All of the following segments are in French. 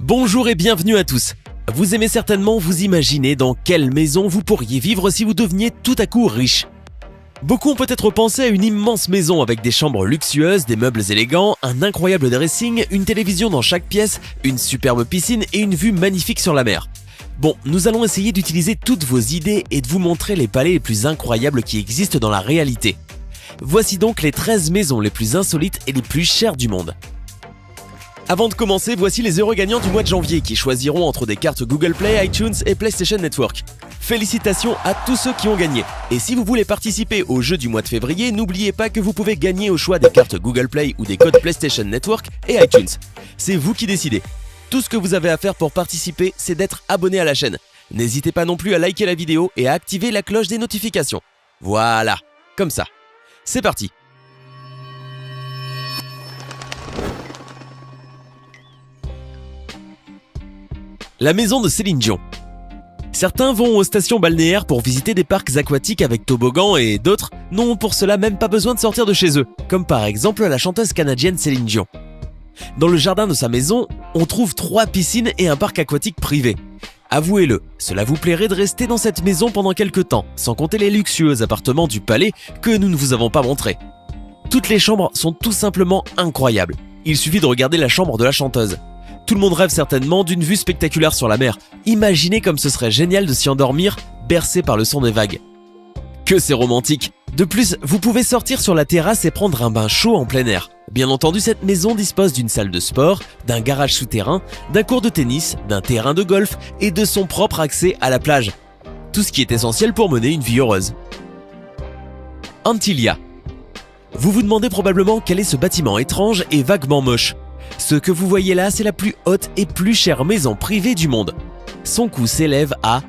Bonjour et bienvenue à tous. Vous aimez certainement vous imaginer dans quelle maison vous pourriez vivre si vous deveniez tout à coup riche. Beaucoup ont peut-être pensé à une immense maison avec des chambres luxueuses, des meubles élégants, un incroyable dressing, une télévision dans chaque pièce, une superbe piscine et une vue magnifique sur la mer. Bon, nous allons essayer d'utiliser toutes vos idées et de vous montrer les palais les plus incroyables qui existent dans la réalité. Voici donc les 13 maisons les plus insolites et les plus chères du monde. Avant de commencer, voici les heureux gagnants du mois de janvier qui choisiront entre des cartes Google Play, iTunes et PlayStation Network. Félicitations à tous ceux qui ont gagné. Et si vous voulez participer au jeu du mois de février, n'oubliez pas que vous pouvez gagner au choix des cartes Google Play ou des codes PlayStation Network et iTunes. C'est vous qui décidez. Tout ce que vous avez à faire pour participer, c'est d'être abonné à la chaîne. N'hésitez pas non plus à liker la vidéo et à activer la cloche des notifications. Voilà, comme ça. C'est parti. La maison de Céline Dion. Certains vont aux stations balnéaires pour visiter des parcs aquatiques avec toboggan et d'autres n'ont pour cela même pas besoin de sortir de chez eux, comme par exemple la chanteuse canadienne Céline Dion. Dans le jardin de sa maison, on trouve 3 piscines et un parc aquatique privé. Avouez-le, cela vous plairait de rester dans cette maison pendant quelques temps, sans compter les luxueux appartements du palais que nous ne vous avons pas montrés. Toutes les chambres sont tout simplement incroyables. Il suffit de regarder la chambre de la chanteuse. Tout le monde rêve certainement d'une vue spectaculaire sur la mer. Imaginez comme ce serait génial de s'y endormir, bercé par le son des vagues. Que c'est romantique! De plus, vous pouvez sortir sur la terrasse et prendre un bain chaud en plein air. Bien entendu, cette maison dispose d'une salle de sport, d'un garage souterrain, d'un court de tennis, d'un terrain de golf et de son propre accès à la plage. Tout ce qui est essentiel pour mener une vie heureuse. Antilia. Vous vous demandez probablement quel est ce bâtiment étrange et vaguement moche. Ce que vous voyez là, c'est la plus haute et plus chère maison privée du monde. Son coût s'élève à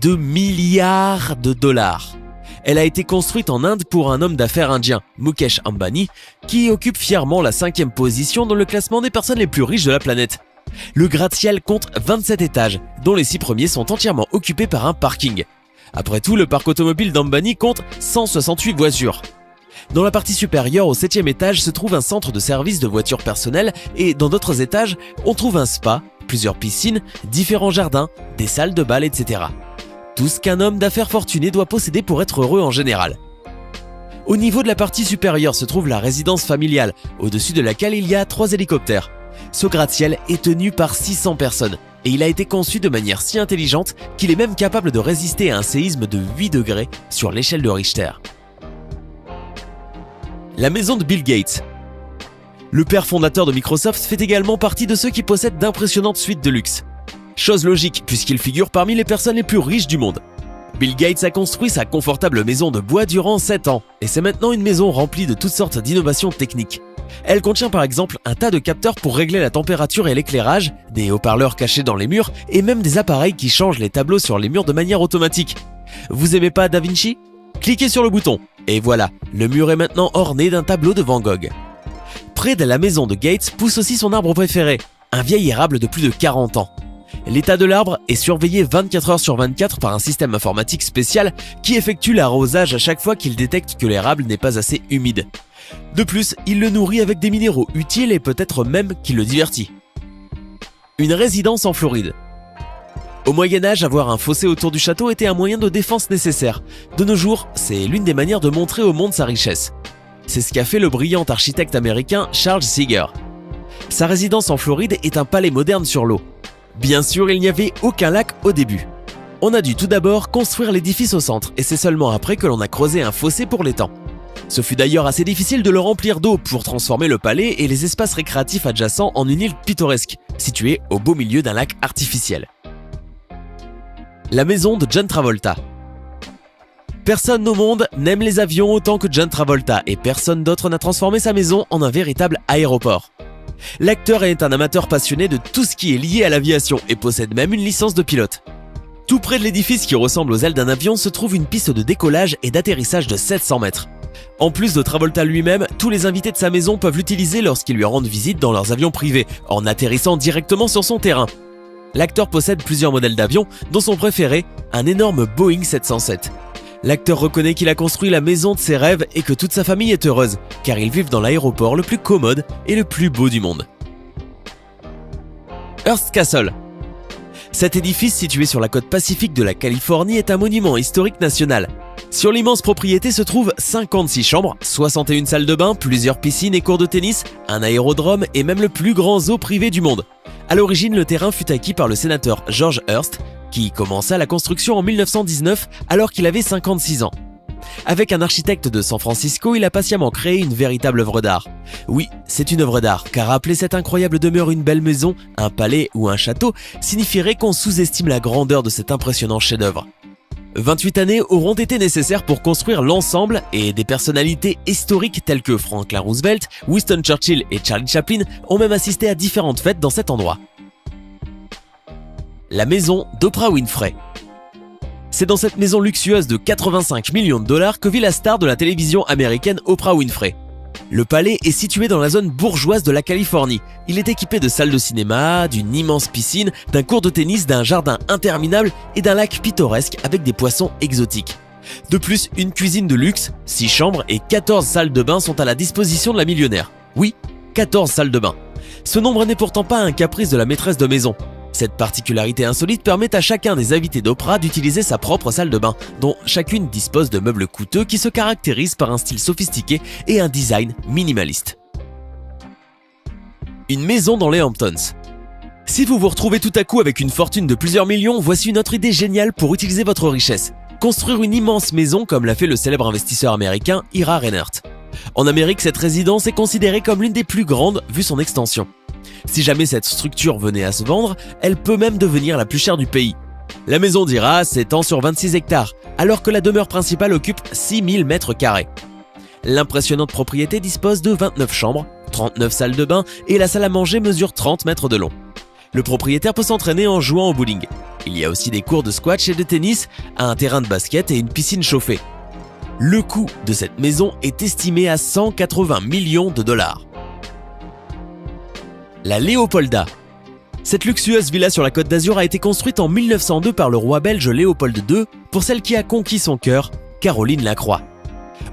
2 milliards de dollars. Elle a été construite en Inde pour un homme d'affaires indien, Mukesh Ambani, qui occupe fièrement la 5e position dans le classement des personnes les plus riches de la planète. Le gratte-ciel compte 27 étages, dont les 6 premiers sont entièrement occupés par un parking. Après tout, le parc automobile d'Ambani compte 168 voitures. Dans la partie supérieure, au 7e étage, se trouve un centre de service de voitures personnelles et dans d'autres étages, on trouve un spa, plusieurs piscines, différents jardins, des salles de bal, etc. Tout ce qu'un homme d'affaires fortuné doit posséder pour être heureux en général. Au niveau de la partie supérieure se trouve la résidence familiale, au-dessus de laquelle il y a 3 hélicoptères. Ce gratte-ciel est tenu par 600 personnes et il a été conçu de manière si intelligente qu'il est même capable de résister à un séisme de 8 degrés sur l'échelle de Richter. La maison de Bill Gates. Le père fondateur de Microsoft fait également partie de ceux qui possèdent d'impressionnantes suites de luxe. Chose logique puisqu'il figure parmi les personnes les plus riches du monde. Bill Gates a construit sa confortable maison de bois durant 7 ans et c'est maintenant une maison remplie de toutes sortes d'innovations techniques. Elle contient par exemple un tas de capteurs pour régler la température et l'éclairage, des haut-parleurs cachés dans les murs et même des appareils qui changent les tableaux sur les murs de manière automatique. Vous aimez pas Da Vinci ? Cliquez sur le bouton, et voilà, le mur est maintenant orné d'un tableau de Van Gogh. Près de la maison de Gates pousse aussi son arbre préféré, un vieil érable de plus de 40 ans. L'état de l'arbre est surveillé 24 heures sur 24 par un système informatique spécial qui effectue l'arrosage à chaque fois qu'il détecte que l'érable n'est pas assez humide. De plus, il le nourrit avec des minéraux utiles et peut-être même qu'il le divertit. Une résidence en Floride. Au Moyen-Âge, avoir un fossé autour du château était un moyen de défense nécessaire. De nos jours, c'est l'une des manières de montrer au monde sa richesse. C'est ce qu'a fait le brillant architecte américain Charles Seeger. Sa résidence en Floride est un palais moderne sur l'eau. Bien sûr, il n'y avait aucun lac au début. On a dû tout d'abord construire l'édifice au centre et c'est seulement après que l'on a creusé un fossé pour l'étang. Ce fut d'ailleurs assez difficile de le remplir d'eau pour transformer le palais et les espaces récréatifs adjacents en une île pittoresque, située au beau milieu d'un lac artificiel. La maison de John Travolta. Personne au monde n'aime les avions autant que John Travolta et personne d'autre n'a transformé sa maison en un véritable aéroport. L'acteur est un amateur passionné de tout ce qui est lié à l'aviation et possède même une licence de pilote. Tout près de l'édifice qui ressemble aux ailes d'un avion se trouve une piste de décollage et d'atterrissage de 700 mètres. En plus de Travolta lui-même, tous les invités de sa maison peuvent l'utiliser lorsqu'ils lui rendent visite dans leurs avions privés, en atterrissant directement sur son terrain. L'acteur possède plusieurs modèles d'avions, dont son préféré, un énorme Boeing 707. L'acteur reconnaît qu'il a construit la maison de ses rêves et que toute sa famille est heureuse, car ils vivent dans l'aéroport le plus commode et le plus beau du monde. Hearst Castle. Cet édifice situé sur la côte pacifique de la Californie est un monument historique national. Sur l'immense propriété se trouvent 56 chambres, 61 salles de bain, plusieurs piscines et cours de tennis, un aérodrome et même le plus grand zoo privé du monde. À l'origine, le terrain fut acquis par le sénateur George Hearst, qui commença la construction en 1919 alors qu'il avait 56 ans. Avec un architecte de San Francisco, il a patiemment créé une véritable œuvre d'art. Oui, c'est une œuvre d'art, car appeler cette incroyable demeure une belle maison, un palais ou un château signifierait qu'on sous-estime la grandeur de cet impressionnant chef-d'œuvre. 28 années auront été nécessaires pour construire l'ensemble et des personnalités historiques telles que Franklin Roosevelt, Winston Churchill et Charlie Chaplin ont même assisté à différentes fêtes dans cet endroit. La maison d'Oprah Winfrey. C'est dans cette maison luxueuse de 85 millions de dollars que vit la star de la télévision américaine Oprah Winfrey. Le palais est situé dans la zone bourgeoise de la Californie. Il est équipé de salles de cinéma, d'une immense piscine, d'un court de tennis, d'un jardin interminable et d'un lac pittoresque avec des poissons exotiques. De plus, une cuisine de luxe, 6 chambres et 14 salles de bain sont à la disposition de la millionnaire. Oui, 14 salles de bain. Ce nombre n'est pourtant pas un caprice de la maîtresse de maison. Cette particularité insolite permet à chacun des invités d'Oprah d'utiliser sa propre salle de bain, dont chacune dispose de meubles coûteux qui se caractérisent par un style sophistiqué et un design minimaliste. Une maison dans les Hamptons. Si vous vous retrouvez tout à coup avec une fortune de plusieurs millions, voici une autre idée géniale pour utiliser votre richesse. Construire une immense maison comme l'a fait le célèbre investisseur américain Ira Reinert. En Amérique, cette résidence est considérée comme l'une des plus grandes vu son extension. Si jamais cette structure venait à se vendre, elle peut même devenir la plus chère du pays. La maison d'Ira s'étend sur 26 hectares, alors que la demeure principale occupe 6000 mètres carrés. L'impressionnante propriété dispose de 29 chambres, 39 salles de bain et la salle à manger mesure 30 mètres de long. Le propriétaire peut s'entraîner en jouant au bowling. Il y a aussi des cours de squash et de tennis, un terrain de basket et une piscine chauffée. Le coût de cette maison est estimé à 180 millions de dollars. La Léopolda. Cette luxueuse villa sur la Côte d'Azur a été construite en 1902 par le roi belge Léopold II pour celle qui a conquis son cœur, Caroline Lacroix.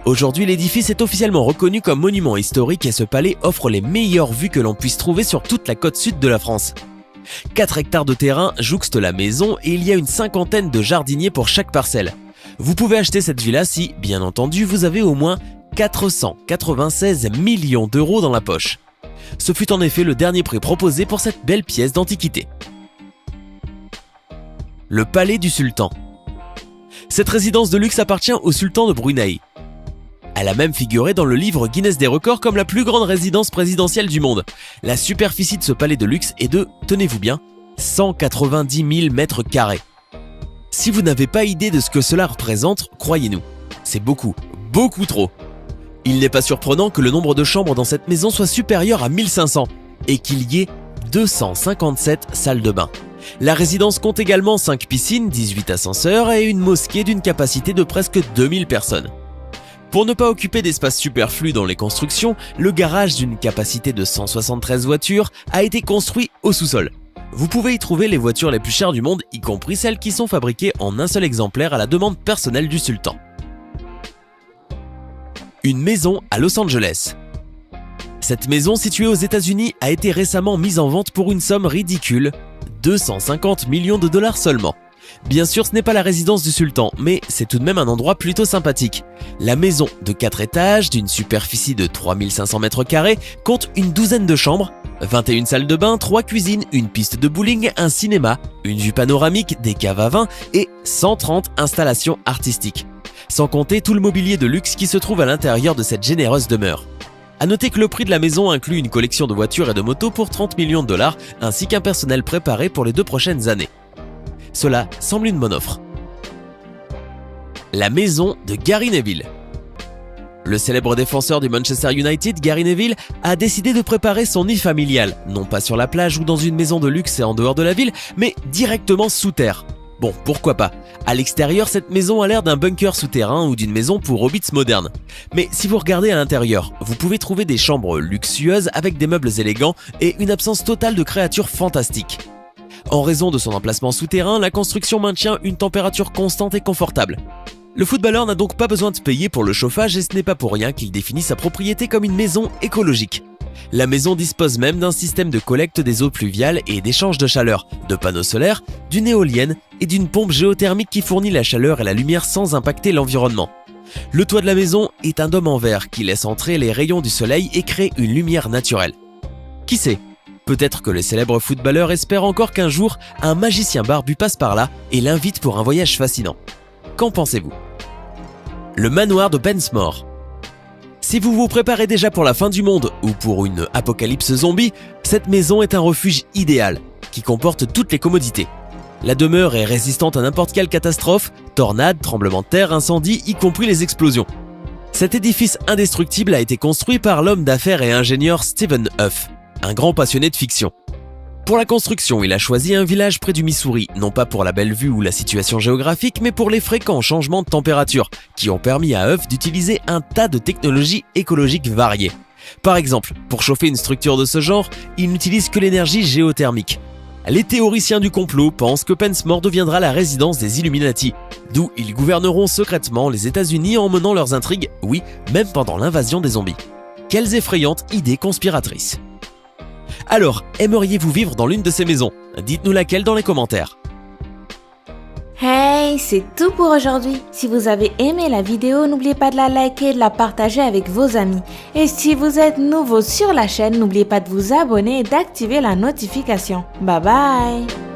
Aujourd'hui, l'édifice est officiellement reconnu comme monument historique et ce palais offre les meilleures vues que l'on puisse trouver sur toute la côte sud de la France. 4 hectares de terrain jouxtent la maison et il y a une cinquantaine de jardiniers pour chaque parcelle. Vous pouvez acheter cette villa si, bien entendu, vous avez au moins 496 millions d'euros dans la poche. Ce fut en effet le dernier prix proposé pour cette belle pièce d'antiquité. Le palais du sultan. Cette résidence de luxe appartient au sultan de Brunei. Elle a même figuré dans le livre Guinness des records comme la plus grande résidence présidentielle du monde. La superficie de ce palais de luxe est de, tenez-vous bien, 190 000 mètres carrés. Si vous n'avez pas idée de ce que cela représente, croyez-nous, c'est beaucoup, beaucoup trop. Il n'est pas surprenant que le nombre de chambres dans cette maison soit supérieur à 1500 et qu'il y ait 257 salles de bain. La résidence compte également 5 piscines, 18 ascenseurs et une mosquée d'une capacité de presque 2000 personnes. Pour ne pas occuper d'espace superflu dans les constructions, le garage d'une capacité de 173 voitures a été construit au sous-sol. Vous pouvez y trouver les voitures les plus chères du monde, y compris celles qui sont fabriquées en un seul exemplaire à la demande personnelle du sultan. Une maison à Los Angeles. Cette maison située aux États-Unis a été récemment mise en vente pour une somme ridicule, 250 millions de dollars seulement. Bien sûr, ce n'est pas la résidence du sultan, mais c'est tout de même un endroit plutôt sympathique. La maison de 4 étages, d'une superficie de 3500 mètres carrés, compte une douzaine de chambres, 21 salles de bain, 3 cuisines, une piste de bowling, un cinéma, une vue panoramique, des caves à vin et 130 installations artistiques. Sans compter tout le mobilier de luxe qui se trouve à l'intérieur de cette généreuse demeure. A noter que le prix de la maison inclut une collection de voitures et de motos pour 30 millions de dollars ainsi qu'un personnel préparé pour les 2 prochaines années. Cela semble une bonne offre. La maison de Gary Neville. Le célèbre défenseur du Manchester United, Gary Neville, a décidé de préparer son nid familial, non pas sur la plage ou dans une maison de luxe et en dehors de la ville, mais directement sous terre. Bon, pourquoi pas. À l'extérieur, cette maison a l'air d'un bunker souterrain ou d'une maison pour hobbits modernes. Mais si vous regardez à l'intérieur, vous pouvez trouver des chambres luxueuses avec des meubles élégants et une absence totale de créatures fantastiques. En raison de son emplacement souterrain, la construction maintient une température constante et confortable. Le footballeur n'a donc pas besoin de payer pour le chauffage et ce n'est pas pour rien qu'il définit sa propriété comme une maison écologique. La maison dispose même d'un système de collecte des eaux pluviales et d'échange de chaleur, de panneaux solaires, d'une éolienne et d'une pompe géothermique qui fournit la chaleur et la lumière sans impacter l'environnement. Le toit de la maison est un dôme en verre qui laisse entrer les rayons du soleil et crée une lumière naturelle. Qui sait ? Peut-être que le célèbre footballeur espère encore qu'un jour, un magicien barbu passe par là et l'invite pour un voyage fascinant. Qu'en pensez-vous ? Le manoir de Pensmore. Si vous vous préparez déjà pour la fin du monde ou pour une apocalypse zombie, cette maison est un refuge idéal, qui comporte toutes les commodités. La demeure est résistante à n'importe quelle catastrophe, tornade, tremblement de terre, incendie, y compris les explosions. Cet édifice indestructible a été construit par l'homme d'affaires et ingénieur Stephen Huff, un grand passionné de fiction. Pour la construction, il a choisi un village près du Missouri, non pas pour la belle vue ou la situation géographique, mais pour les fréquents changements de température, qui ont permis à Huff d'utiliser un tas de technologies écologiques variées. Par exemple, pour chauffer une structure de ce genre, il n'utilise que l'énergie géothermique. Les théoriciens du complot pensent que Pensmore deviendra la résidence des Illuminati, d'où ils gouverneront secrètement les États-Unis en menant leurs intrigues, oui, même pendant l'invasion des zombies. Quelles effrayantes idées conspiratrices! Alors, aimeriez-vous vivre dans l'une de ces maisons ? Dites-nous laquelle dans les commentaires. Hey, c'est tout pour aujourd'hui. Si vous avez aimé la vidéo, n'oubliez pas de la liker et de la partager avec vos amis. Et si vous êtes nouveau sur la chaîne, n'oubliez pas de vous abonner et d'activer la notification. Bye bye!